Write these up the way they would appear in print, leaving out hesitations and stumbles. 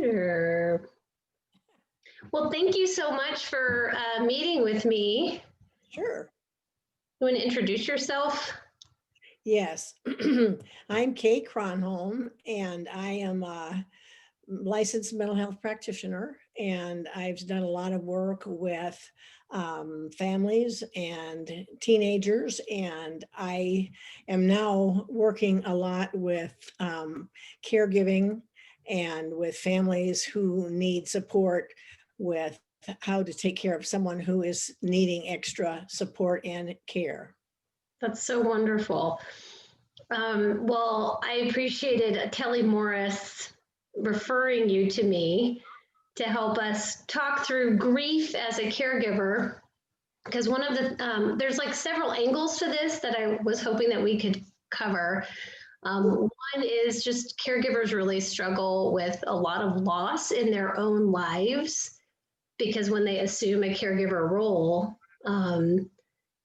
Sure. Well, thank you so much for meeting with me. Sure. You want to introduce yourself? Yes. I'm Kay Cronholm, and I am a licensed mental health practitioner, and I've done a lot of work with families and teenagers, and I am now working a lot with caregiving and with families who need support with how to take care of someone who is needing extra support and care. That's so wonderful. Well, I appreciated Kelly Morris referring you to me to help us talk through grief as a caregiver. Because one of the, there's like several angles to this that I was hoping that we could cover. One is just caregivers really struggle with a lot of loss in their own lives because when they assume a caregiver role,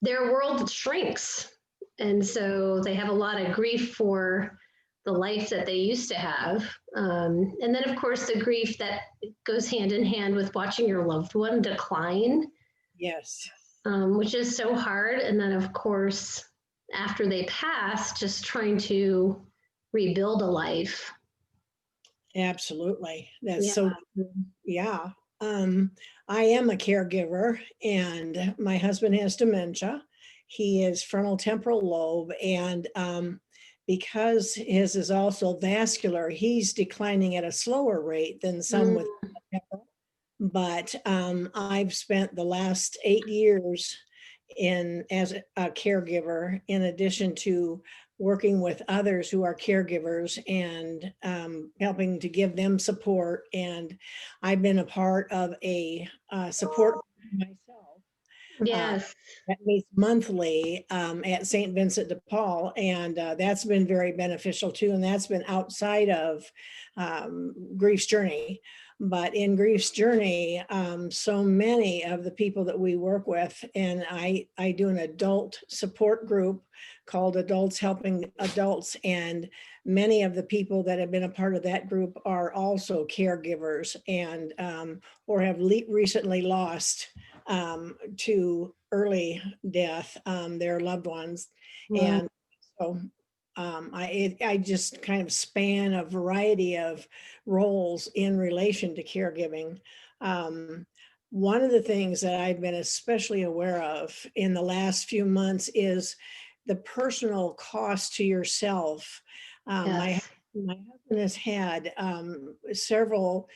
their world shrinks. And so they have a lot of grief for the life that they used to have. And then, of course, the grief that goes hand in hand with watching your loved one decline. Yes. Which is so hard. And then, of course, after they pass, just trying to rebuild a life. Absolutely. That's so true. Yeah. I am a caregiver, and my husband has dementia. He is frontal temporal lobe, and because his is also vascular, he's declining at a slower rate than some with temporal. But I've spent the last 8 years as a caregiver, in addition to working with others who are caregivers and helping to give them support. And I've been a part of a support group myself. Yes. That meets monthly at St. Vincent de Paul, and that's been very beneficial too. And that's been outside of Grief's Journey. But in Grief's Journey, so many of the people that we work with, and I do an adult support group called Adults Helping Adults, and many of the people that have been a part of that group are also caregivers and or have recently lost to early death their loved ones. Wow. And so I just kind of span a variety of roles in relation to caregiving. One of the things that I've been especially aware of in the last few months is the personal cost to yourself. Yes. My husband has had several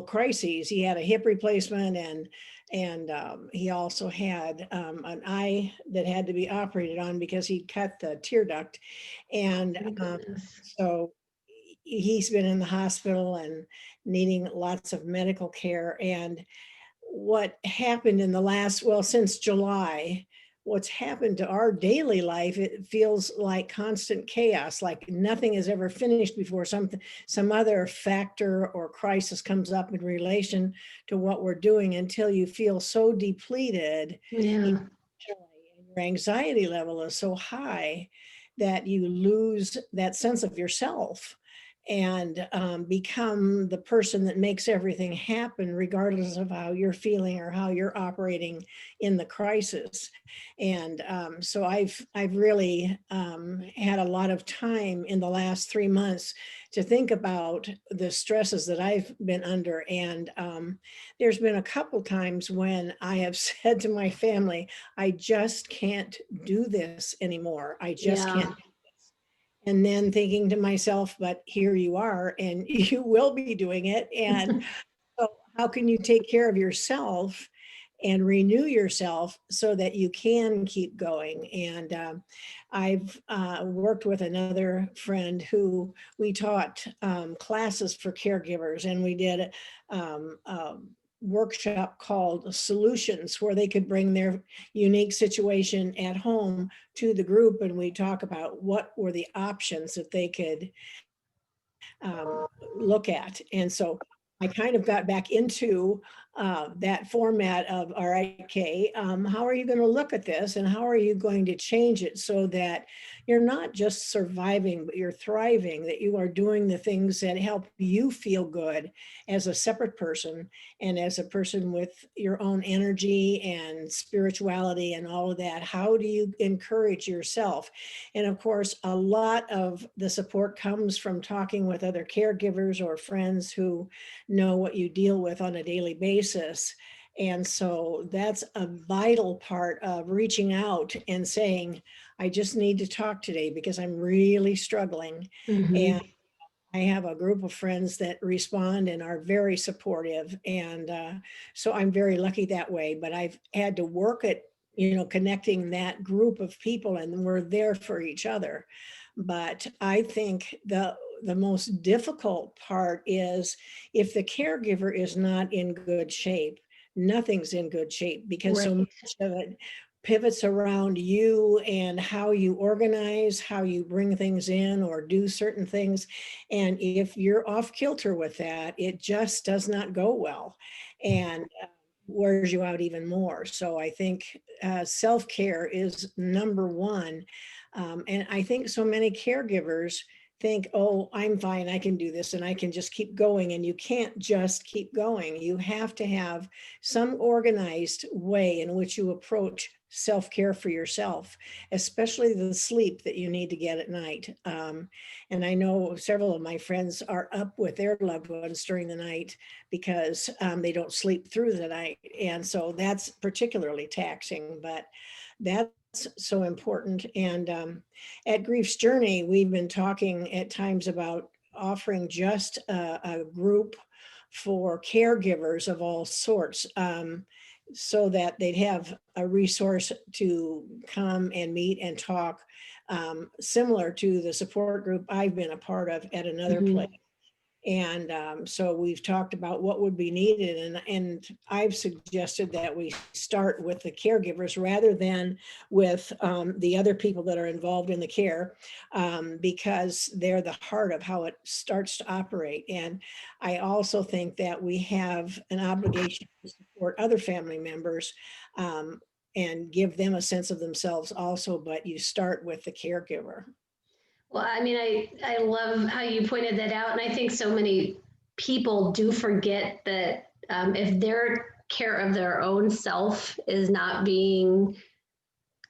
crises. He had a hip replacement, and he also had an eye that had to be operated on because he cut the tear duct, and so he's been in the hospital and needing lots of medical care. And what happened in the last, since July, what's happened to our daily life, it feels like constant chaos, like nothing is ever finished before some other factor or crisis comes up in relation to what we're doing, until you feel so depleted. Yeah. Your anxiety level is so high that you lose that sense of yourself and become the person that makes everything happen, regardless of how you're feeling or how you're operating in the crisis. And so I've really had a lot of time in the last 3 months to think about the stresses that I've been under. And there's been a couple times when I have said to my family, I just can't do this anymore. I just can't. And then thinking to myself, but here you are and you will be doing it. And so how can you take care of yourself and renew yourself so that you can keep going? And I've worked with another friend who we taught classes for caregivers, and we did workshop called Solutions, where they could bring their unique situation at home to the group, and we talk about what were the options that they could look at. And so I kind of got back into that format of, all right, Kay, how are you going to look at this and how are you going to change it so that you're not just surviving, but you're thriving, that you are doing the things that help you feel good as a separate person and as a person with your own energy and spirituality and all of that. How do you encourage yourself? And of course, a lot of the support comes from talking with other caregivers or friends who know what you deal with on a daily basis. And so that's a vital part of reaching out and saying, I just need to talk today because I'm really struggling. Mhm. And I have a group of friends that respond and are very supportive. And so I'm very lucky that way, but I've had to work at, connecting that group of people and we're there for each other. But I think the most difficult part is if the caregiver is not in good shape, nothing's in good shape because so Right. much of it pivots around you and how you organize, how you bring things in or do certain things. And if you're off kilter with that, it just does not go well and wears you out even more. So I think self-care is number one. And I think so many caregivers think, oh, I'm fine, I can do this and I can just keep going. And you can't just keep going. You have to have some organized way in which you approach self-care for yourself, especially the sleep that you need to get at night. And I know several of my friends are up with their loved ones during the night because they don't sleep through the night. And so that's particularly taxing, but that's so important. And at Grief's Journey, we've been talking at times about offering just a group for caregivers of all sorts, so that they'd have a resource to come and meet and talk, similar to the support group I've been a part of at another place. Mhm. And so we've talked about what would be needed. And I've suggested that we start with the caregivers rather than with the other people that are involved in the care, because they're the heart of how it starts to operate. And I also think that we have an obligation to support other family members, and give them a sense of themselves also, but you start with the caregiver. Well, I mean, I love how you pointed that out. And I think so many people do forget that if their care of their own self is not being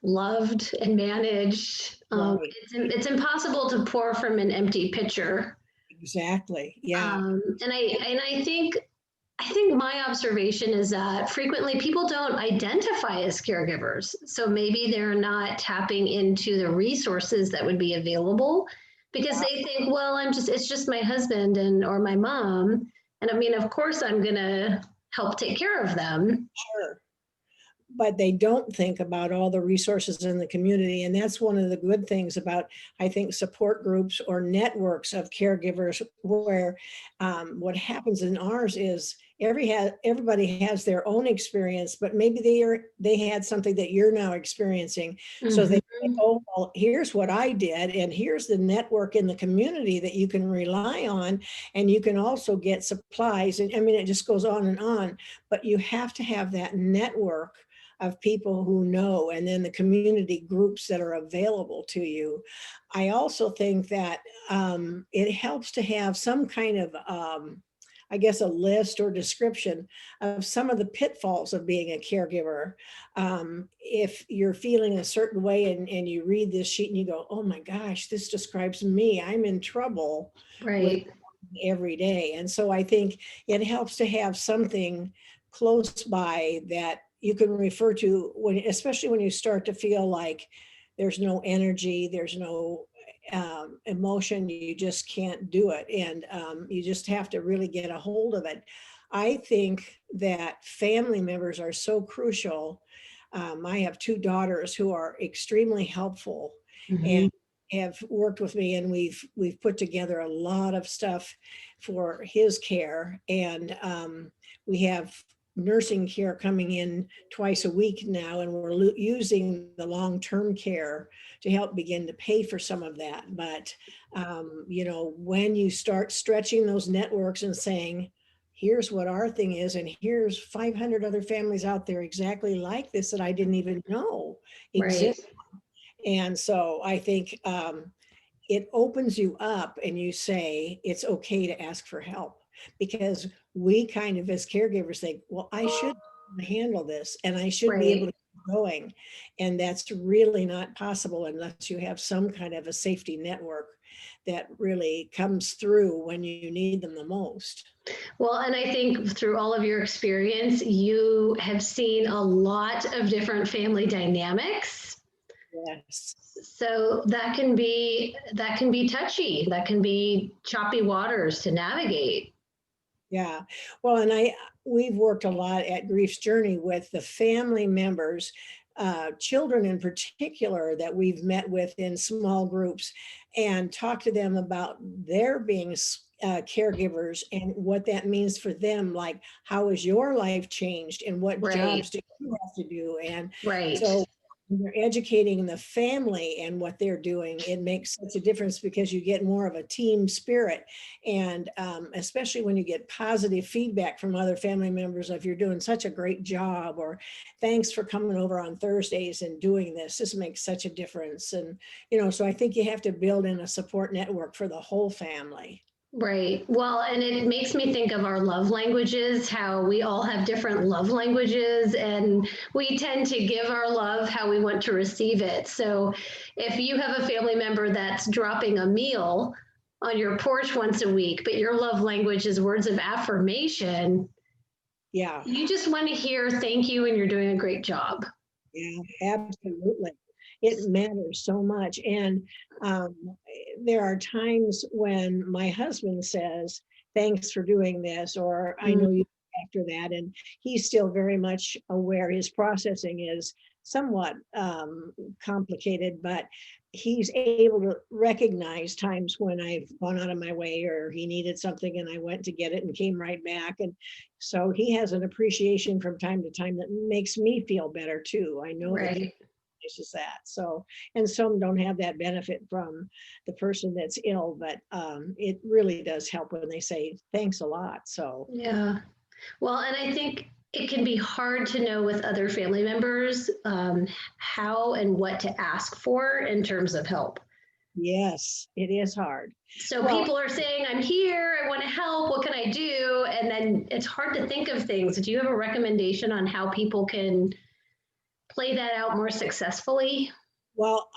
loved and managed, Right. it's impossible to pour from an empty pitcher. Exactly. Yeah. And I think my observation is that frequently people don't identify as caregivers. So maybe they're not tapping into the resources that would be available because they think, well, it's just my husband and or my mom. And I mean, of course I'm gonna help take care of them. Sure. But they don't think about all the resources in the community. And that's one of the good things about, I think, support groups or networks of caregivers, where what happens in ours is everybody has their own experience, but maybe they had something that you're now experiencing. So they think, Mhm. oh, well, here's what I did, and here's the network in the community that you can rely on, and you can also get supplies. And I mean, it just goes on and on, but you have to have that network of people who know, and then the community groups that are available to you. I also think that it helps to have some kind of, I guess, a list or description of some of the pitfalls of being a caregiver. If you're feeling a certain way and you read this sheet and you go, oh my gosh, this describes me, I'm in trouble with Right. every day. And so I think it helps to have something close by that you can refer to when, especially when you start to feel like there's no energy, there's no emotion, you just can't do it. And you just have to really get a hold of it. I think that family members are so crucial. I have two daughters who are extremely helpful and Mhm. have worked with me, and we've put together a lot of stuff for his care. And we have nursing care coming in twice a week now, and we're using the long-term care to help begin to pay for some of that. But when you start stretching those networks and saying, here's what our thing is, and here's 500 other families out there exactly like this that I didn't even know Right. exist. And so I think it opens you up and you say it's okay to ask for help, because we kind of as caregivers think, well, I should handle this and I should be able Right. to keep going. And that's really not possible unless you have some kind of a safety network that really comes through when you need them the most. Well, and I think through all of your experience, you have seen a lot of different family dynamics. Yes. So that can be touchy. That can be choppy waters to navigate. Yeah. Well, and we've worked a lot at Grief's Journey with the family members, children in particular, that we've met with in small groups and talked to them about their being caregivers and what that means for them. Like, how has your life changed and what Right. jobs do you have to do? And Right. so when you're educating the family and what they're doing, it makes such a difference because you get more of a team spirit. And especially when you get positive feedback from other family members of you're doing such a great job, or thanks for coming over on Thursdays and doing this. This makes such a difference. And, so I think you have to build in a support network for the whole family. Right. Well, and it makes me think of our love languages, how we all have different love languages, and we tend to give our love how we want to receive it. So if you have a family member that's dropping a meal on your porch once a week, but your love language is words of affirmation, Yeah. you just want to hear thank you and you're doing a great job. Yeah, absolutely. It matters so much. And um, there are times when my husband says, thanks for doing this, or I know you after that. And he's still very much aware. His processing is somewhat complicated, but he's able to recognize times when I've gone out of my way or he needed something and I went to get it and came right back. And so he has an appreciation from time to time that makes me feel better too. I know that he is that. So, and some don't have that benefit from the person that's ill, but it really does help when they say thanks a lot. So yeah. Well, and I think it can be hard to know with other family members how and what to ask for in terms of help. yes, it is hard. So Well, people are saying, I'm here, I want to help, what can I do? And then it's hard to think of things. Do you have a recommendation on how people can play that out more successfully? well,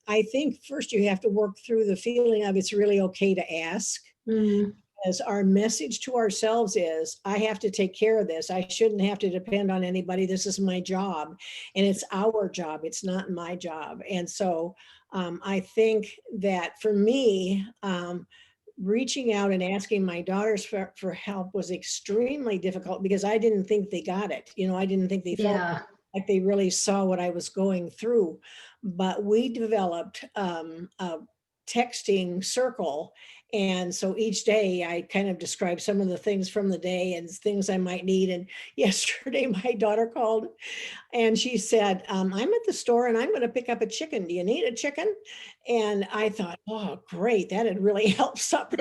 I think first you have to work through the feeling of it's really okay to ask. As our message to ourselves is, I have to take care of this. I shouldn't have to depend on anybody. This is my job, and it's our job. It's not my job. And so I think that for me, reaching out and asking my daughters for help was extremely difficult because I didn't think they got it. I didn't think they felt like they really saw what I was going through. But we developed a texting circle. And so each day I kind of describe some of the things from the day and things I might need. And yesterday my daughter called and she said, I'm at the store and I'm going to pick up a chicken. Do you need a chicken? And I thought, oh, great. That had really helped supper.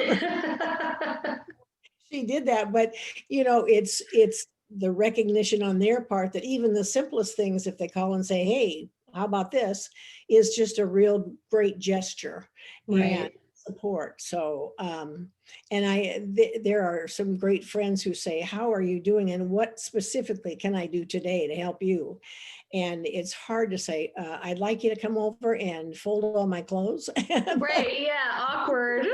She did that. But, it's the recognition on their part that even the simplest things, if they call and say, hey, how about this, is just a real great gesture and support. So, and there are some great friends who say, how are you doing? And what specifically can I do today to help you? And it's hard to say, I'd like you to come over and fold all my clothes. Right, yeah, awkward.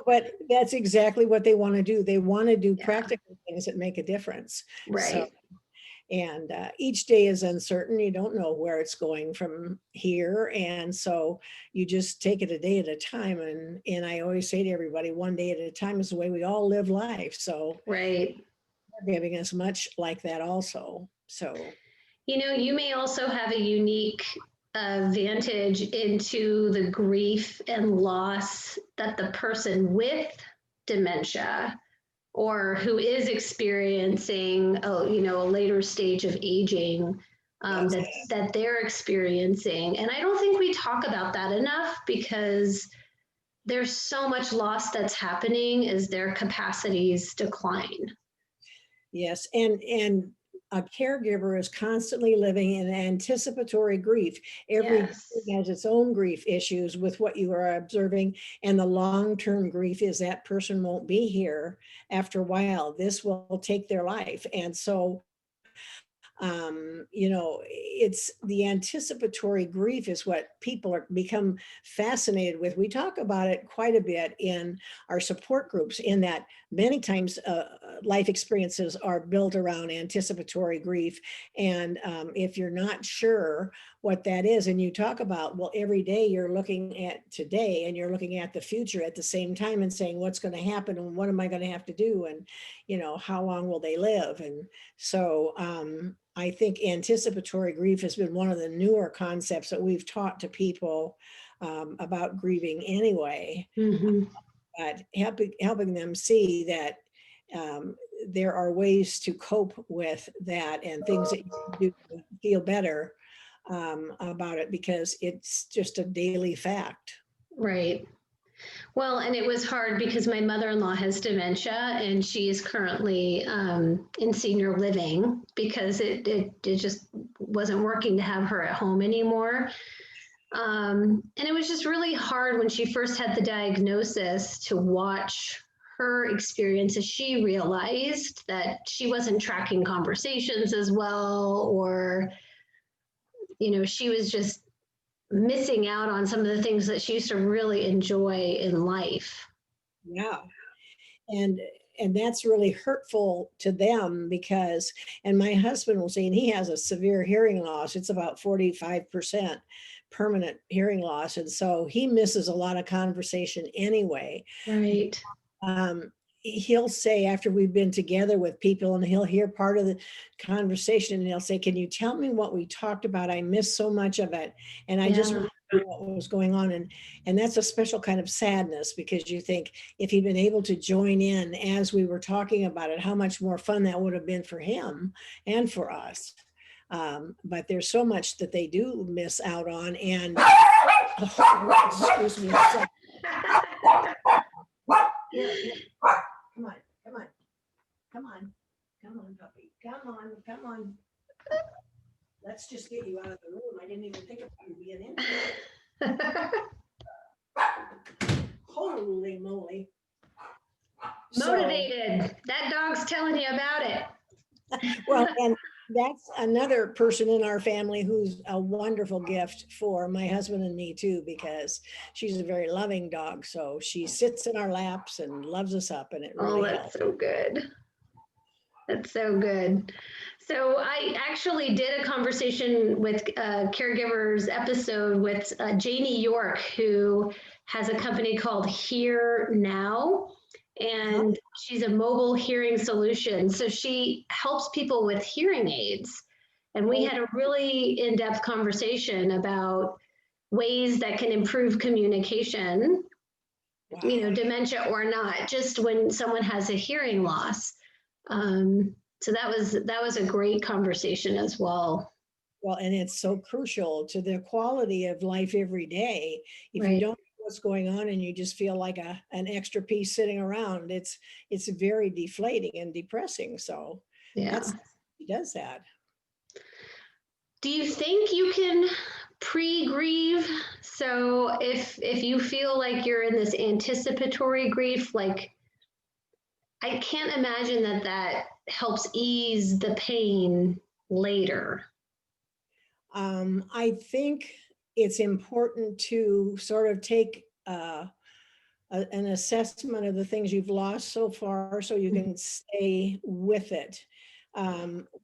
But that's exactly what they want to do. They want to do practical things that make a difference. Right. So, and each day is uncertain. You don't know where it's going from here. And so you just take it a day at a time. And I always say to everybody, one day at a time is the way we all live life. So right. they're giving us much like that also. So, you may also have a unique vantage into the grief and loss that the person with dementia or who is experiencing a later stage of aging that they're experiencing. And I don't think we talk about that enough because there's so much loss that's happening as their capacities decline. Yes, and a caregiver is constantly living in anticipatory grief. Every Yes. day has its own grief issues with what you are observing, and the long-term grief is that person won't be here after a while. This will take their life, and so it's the anticipatory grief is what people are become fascinated with. We talk about it quite a bit in our support groups, in that many times life experiences are built around anticipatory grief. And if you're not sure what that is, and you talk about, well, every day you're looking at today and you're looking at the future at the same time and saying, what's going to happen and what am I going to have to do? And, how long will they live? And so I think anticipatory grief has been one of the newer concepts that we've taught to people about grieving anyway, but helping them see that there are ways to cope with that and things that you can do to feel better about it, because it's just a daily fact. Right. Well, and it was hard because my mother-in-law has dementia and she is currently in senior living because it just wasn't working to have her at home anymore. And it was just really hard when she first had the diagnosis to watch her experience as she realized that she wasn't tracking conversations as well, or, she was just missing out on some of the things that she used to really enjoy in life. Yeah. And that's really hurtful to them because, and my husband was saying he has a severe hearing loss. It's about 45% permanent hearing loss. And so he misses a lot of conversation anyway. Right. He'll say, after we've been together with people, and he'll hear part of the conversation and he'll say, can you tell me what we talked about? I missed so much of it. And I just want to know what was going on. And that's a special kind of sadness, because you think if he'd been able to join in as we were talking about it, how much more fun that would have been for him and for us. But there's so much that they do miss out on. And excuse me. Yeah. Come on, puppy. Come on. Let's just get you out of the room. I didn't even think about you being in here. Holy moly. Motivated. That dog's telling you about it. Well, and that's another person in our family who's a wonderful gift for my husband and me too, because she's a very loving dog. So she sits in our laps and loves us up, and it really helps. So good. That's so good. So I actually did a conversation with caregivers episode with Janie York, who has a company called Hear Now, and she's a mobile hearing solution. So she helps people with hearing aids. And we had a really in-depth conversation about ways that can improve communication, dementia or not, just when someone has a hearing loss. So that was a great conversation as well. Well, and it's so crucial to the quality of life every day. If you don't know what's going on and you just feel like an extra piece sitting around, it's very deflating and depressing. So he does that. Do you think you can pre-grieve? So if you feel like you're in this anticipatory grief, like I can't imagine that helps ease the pain later. I think it's important to sort of take an assessment of the things you've lost so far so you can stay with it.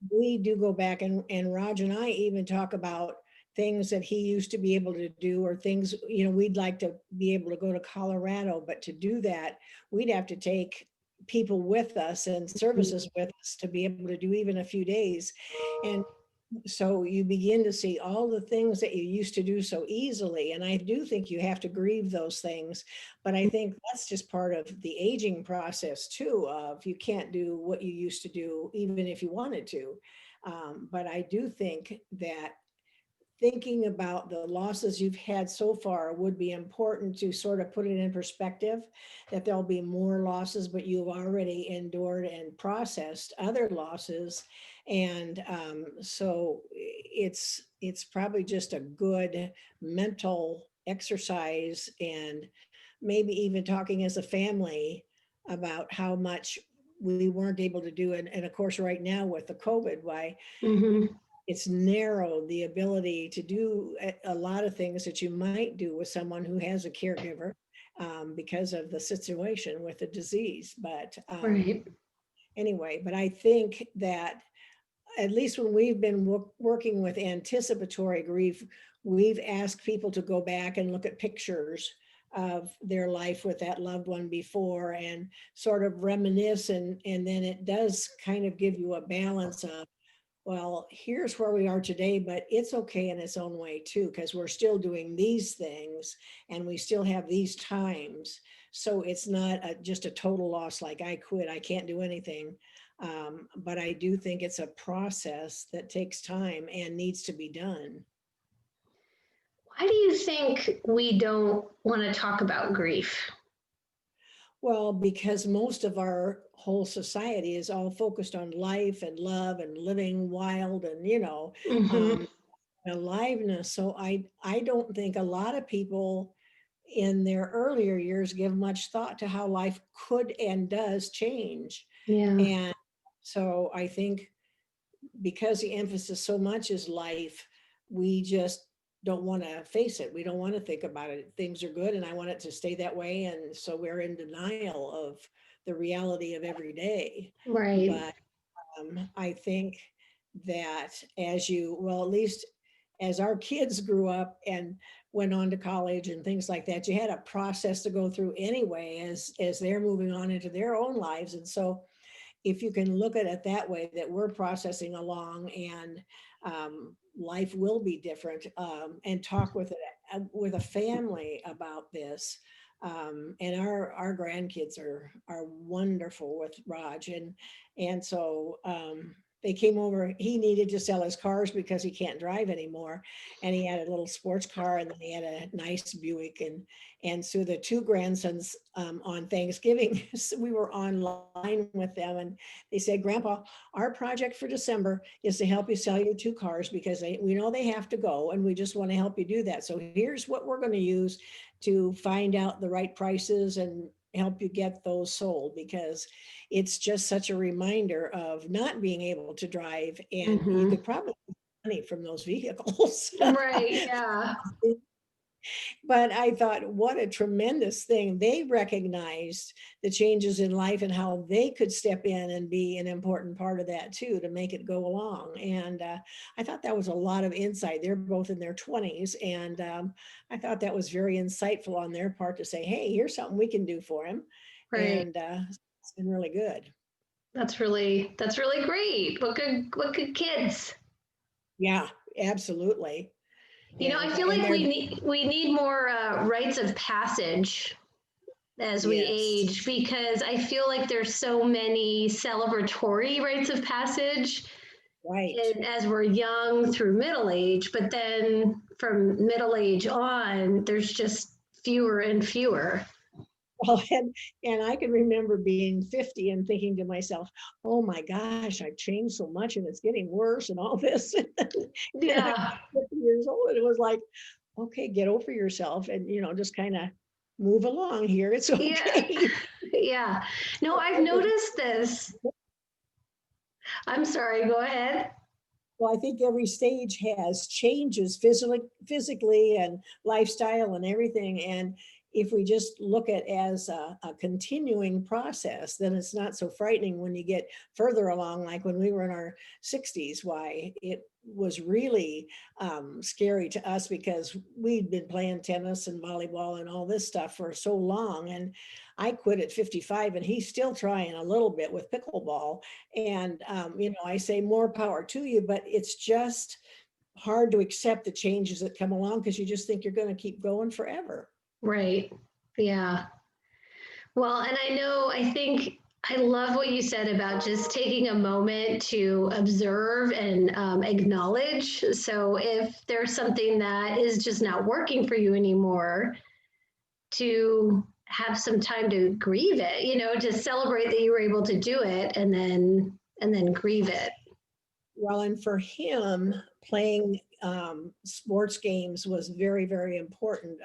We do go back, and Raj and I even talk about things that he used to be able to do, or things, we'd like to be able to go to Colorado, but to do that, we'd have to take people with us and services with us to be able to do even a few days. And so you begin to see all the things that you used to do so easily. And I do think you have to grieve those things, but I think that's just part of the aging process too, of you can't do what you used to do, even if you wanted to. But I do think that thinking about the losses you've had so far would be important to sort of put it in perspective, that there'll be more losses, but you've already endured and processed other losses. And so it's probably just a good mental exercise, and maybe even talking as a family about how much we weren't able to do. And of course, right now with the COVID, why Hmm. it's narrowed the ability to do a lot of things that you might do with someone who has a caregiver, because of the situation with the disease. But Right. anyway, but I think that at least when we've been working with anticipatory grief, we've asked people to go back and look at pictures of their life with that loved one before, and sort of reminisce, and then it does kind of give you a balance of, well, here's where we are today, but it's okay in its own way too, because we're still doing these things and we still have these times. So it's not just a total loss, like I quit, I can't do anything. But I do think it's a process that takes time and needs to be done. Why do you think we don't want to talk about grief? Well, because most of our whole society is all focused on life and love and living wild and, Hmm. um, aliveness. So I don't think a lot of people in their earlier years give much thought to how life could and does change. Yeah. And so I think because the emphasis so much is life, we just don't want to face it. We don't want to think about it. Things are good and I want it to stay that way. And so we're in denial of the reality of every day. Right. But I think that well, at least as our kids grew up and went on to college and things like that, you had a process to go through anyway as they're moving on into their own lives. And so if you can look at it that way, that we're processing along, and life will be different, and talk with a family about this. And our grandkids are wonderful with Raj, and so they came over. He needed to sell his cars because he can't drive anymore, and he had a little sports car, and then he had a nice Buick, and so the two grandsons, on Thanksgiving, we were online with them, and they said, "Grandpa, our project for December is to help you sell your two cars because we know they have to go, and we just want to help you do that. So here's what we're going to use to find out the right prices and help you get those sold, because it's just such a reminder of not being able to drive, and you Hmm. could probably get money from those vehicles." Right. Yeah. But I thought, what a tremendous thing. They recognized the changes in life and how they could step in and be an important part of that too, to make it go along. And I thought that was a lot of insight. They're both in their 20s. And I thought that was very insightful on their part to say, hey, here's something we can do for him. Right. And it's been really good. That's really great. What good kids. Yeah, absolutely. I And feel and like they're, we need more rites of passage as we yes, age, because I feel like there's so many celebratory rites of passage right. and as we're young through middle age, but then from middle age on, there's just fewer and fewer. Well, and I can remember being 50 and thinking to myself, oh my gosh, I've changed so much and it's getting worse and all this. And I Yeah. was 50 years old, and it was like, okay, get over yourself and, just kind of move along here. It's Yeah. okay. Yeah. No, I've noticed this. I'm sorry, go ahead. Well, I think every stage has changes physically and lifestyle and everything. And if we just look at as a continuing process, then it's not so frightening when you get further along, like when we were in our 60s, why it was really scary to us because we'd been playing tennis and volleyball and all this stuff for so long. And I quit at 55, and he's still trying a little bit with pickleball. And, I say more power to you, but it's just hard to accept the changes that come along because you just think you're going to keep going forever. Right. Yeah. Well, and I know, I think I love what you said about just taking a moment to observe and acknowledge. So if there's something that is just not working for you anymore, to have some time to grieve it, to celebrate that you were able to do it, and then grieve it. Well, and for him, playing sports games was very, very important.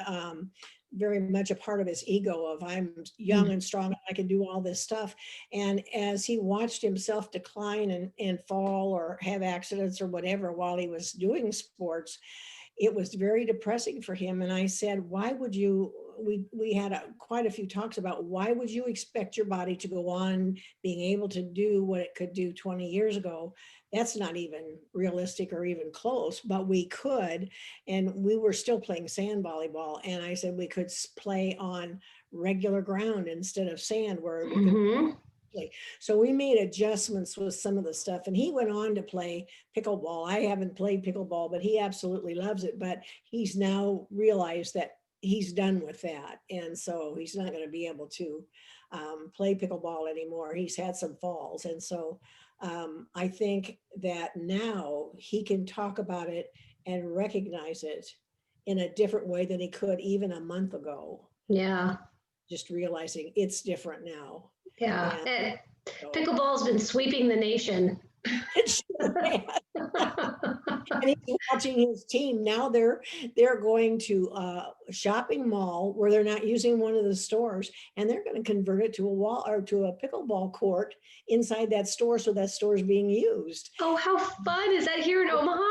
Very much a part of his ego of I'm young and strong, I can do all this stuff. And as he watched himself decline and fall or have accidents or whatever while he was doing sports, it was very depressing for him. And I said, why would you, we had quite a few talks about why would you expect your body to go on being able to do what it could do 20 years ago? That's not even realistic or even close, but we could. And we were still playing sand volleyball. And I said we could play on regular ground instead of sand where we could. So we made adjustments with some of the stuff, and he went on to play pickleball. I haven't played pickleball, but he absolutely loves it. But he's now realized that he's done with that. And so he's not going to be able to play pickleball anymore. He's had some falls. And so I think that now he can talk about it and recognize it in a different way than he could even a month ago. Yeah. Just realizing it's different now. Yeah. Pickleball's been sweeping the nation. And he's watching his team. Now they're going to a shopping mall where they're not using one of the stores, and they're going to convert it to a wall or to a pickleball court inside that store, so that store is being used. Oh, how fun. Is that here in Omaha?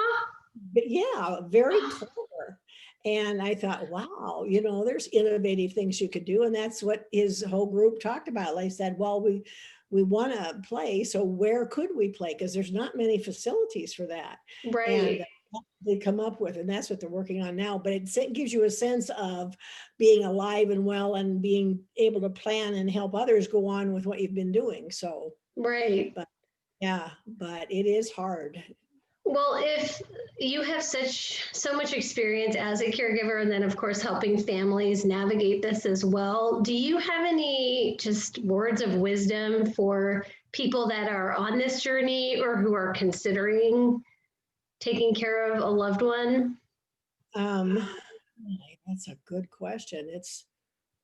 But yeah, very clever. And I thought, wow, there's innovative things you could do. And that's what his whole group talked about. Like I said, well, we want to play. So where could we play? Because there's not many facilities for that. Right. And they come up with, and that's what they're working on now. But it gives you a sense of being alive and well and being able to plan and help others go on with what you've been doing. So, right. But it is hard. Well, if you have so much experience as a caregiver, and then of course helping families navigate this as well, do you have any just words of wisdom for people that are on this journey or who are considering taking care of a loved one? That's a good question.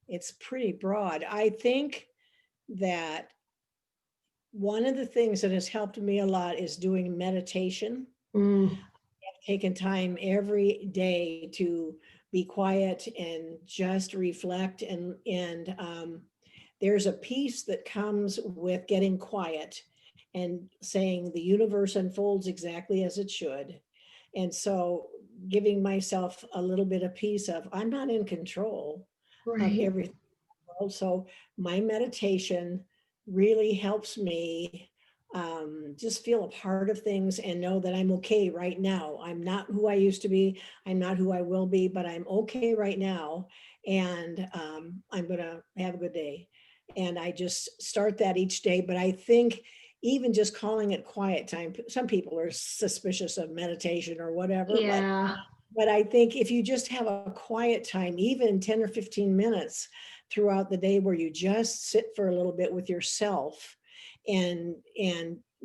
It's pretty broad. I think that one of the things that has helped me a lot is doing meditation. I've taken time every day to be quiet and just reflect. And there's a peace that comes with getting quiet and saying the universe unfolds exactly as it should. And so giving myself a little bit of peace of I'm not in control of everything. So my meditation really helps me just feel a part of things and know that I'm okay right now. I'm not who I used to be. I'm not who I will be, but I'm okay right now. And I'm going to have a good day. And I just start that each day. But I think even just calling it quiet time, some people are suspicious of meditation or whatever. Yeah. But I think if you just have a quiet time, even 10 or 15 minutes throughout the day where you just sit for a little bit with yourself and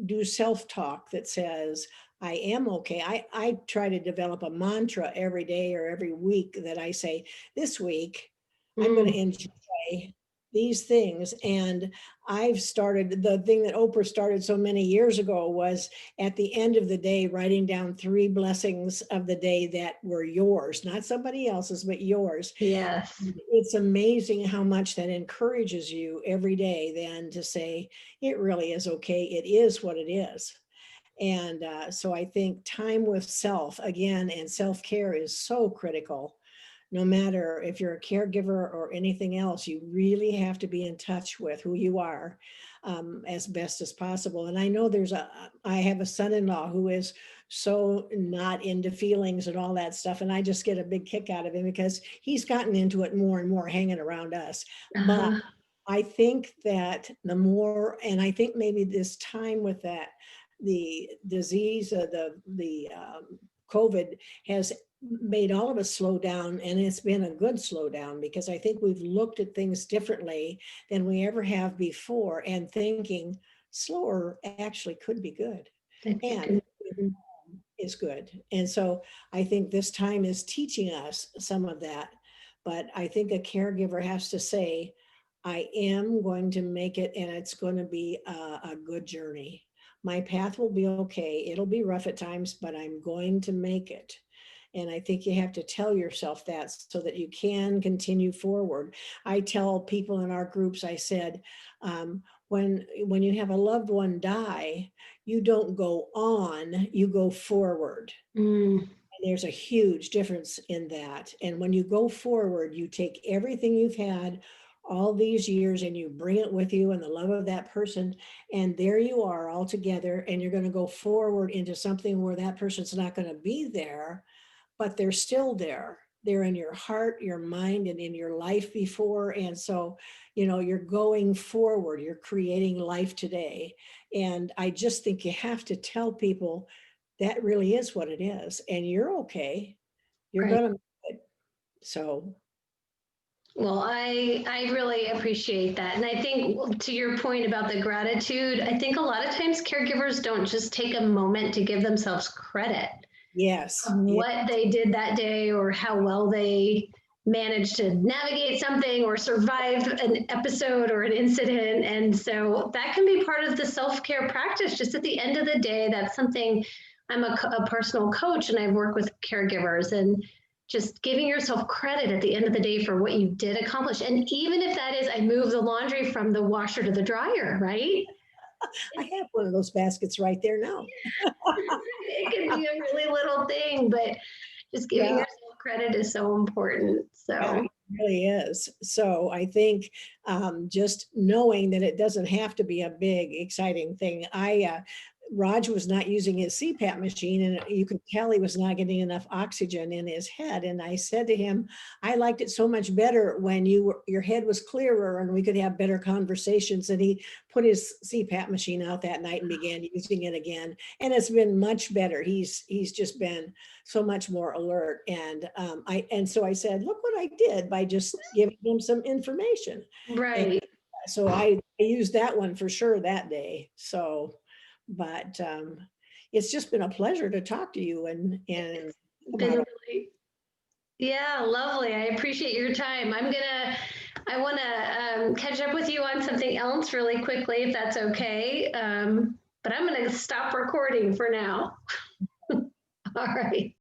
do self-talk that says, I am okay. I try to develop a mantra every day or every week that I say, this week, I'm going to enjoy these things. And I've started, the thing that Oprah started so many years ago was at the end of the day, writing down 3 blessings of the day that were yours, not somebody else's, but yours. Yes. It's amazing how much that encourages you every day then to say, it really is okay. It is what it is. And so I think time with self again, and self-care is so critical. No matter if you're a caregiver or anything else, you really have to be in touch with who you are as best as possible. And I know I have a son-in-law who is so not into feelings and all that stuff. And I just get a big kick out of him because he's gotten into it more and more hanging around us. But I think that the more, and I think maybe this time with that, the disease, the COVID has made all of us slow down, and it's been a good slowdown because I think we've looked at things differently than we ever have before, and thinking slower actually could be good I think. and Mhm. is good. And so I think this time is teaching us some of that. But I think a caregiver has to say, I am going to make it, and it's going to be a good journey. My path will be okay. It'll be rough at times, but I'm going to make it. And I think you have to tell yourself that so that you can continue forward. I tell people in our groups, I said, when you have a loved one die, you don't go on, you go forward. Mm, And there's a huge difference in that. And when you go forward, you take everything you've had all these years and you bring it with you and the love of that person. And there you are all together, and you're going to go forward into something where that person's not going to be there, but they're still there. They're in your heart, your mind, and in your life before. And so, you're going forward, you're creating life today. And I just think you have to tell people that really is what it is. And you're okay. You're right. going to make it. So, Well, I really appreciate that. And I think to your point about the gratitude, I think a lot of times caregivers don't just take a moment to give themselves credit yes. of what they did that day or how well they managed to navigate something or survive an episode or an incident. And so that can be part of the self-care practice. Just at the end of the day, that's something. I'm a personal coach, and I've worked with caregivers, and just giving yourself credit at the end of the day for what you did accomplish. And even if that is, I moved the laundry from the washer to the dryer, right? I have one of those baskets right there now. It can be a really little thing, but just giving Yeah. yourself credit is so important. Yeah, So, it really is. So I think just knowing that it doesn't have to be a big, exciting thing. Raj was not using his CPAP machine, and you could tell he was not getting enough oxygen in his head. And I said to him, I liked it so much better when your head was clearer and we could have better conversations. And he put his CPAP machine out that night and began using it again. And it's been much better. He's just been so much more alert. And so I said, look what I did by just giving him some information. And right. so I used that one for sure that day. So, but it's just been a pleasure to talk to you and It's been about it. really, yeah, lovely. I appreciate your time. I want to catch up with you on something else really quickly, if that's okay. But I'm going to stop recording for now. All right.